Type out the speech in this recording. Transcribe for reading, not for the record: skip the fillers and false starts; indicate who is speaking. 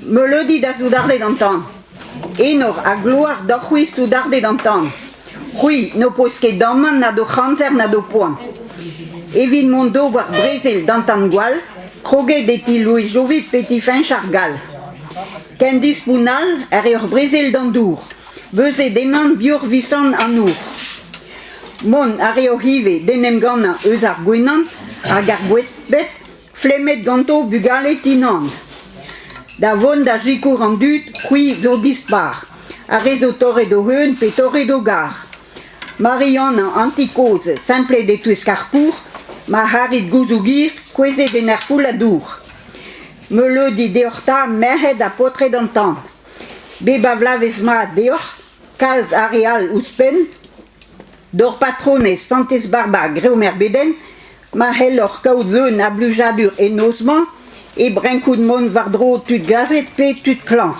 Speaker 1: Melodie da soudarde d'antan. Enor a gloire d'ochui soudarde d'antan. Hui no pois ket damman na do chanzer na do poan. Evit mondo war Brésil d'antan gwal, kroget eti Louis Jovit petit fin chargal. Ken dispounal er ur Brésil d'andour. Beuze denan biur visan an our. Mon ar eo hive denem gana eus ar gwenan, ar gar gwestbet, flemet ganto bugalet inand. Da von da jikour an dut, kui zo dispar. A rezo torre do heun pe torre do gar. Marian an antikoze, simple de tues karpour, ma harit gouzougir, kweze den er poul a dour. Melodi deorta merhed a potre d'antan. Beba vlavesma deor, kalz areal ouspen, dor patrones santes barba greomer beden, ma hel or kaout zeun a blujadur en osman, e brenkout mon vardro tut gazet pe tut klan.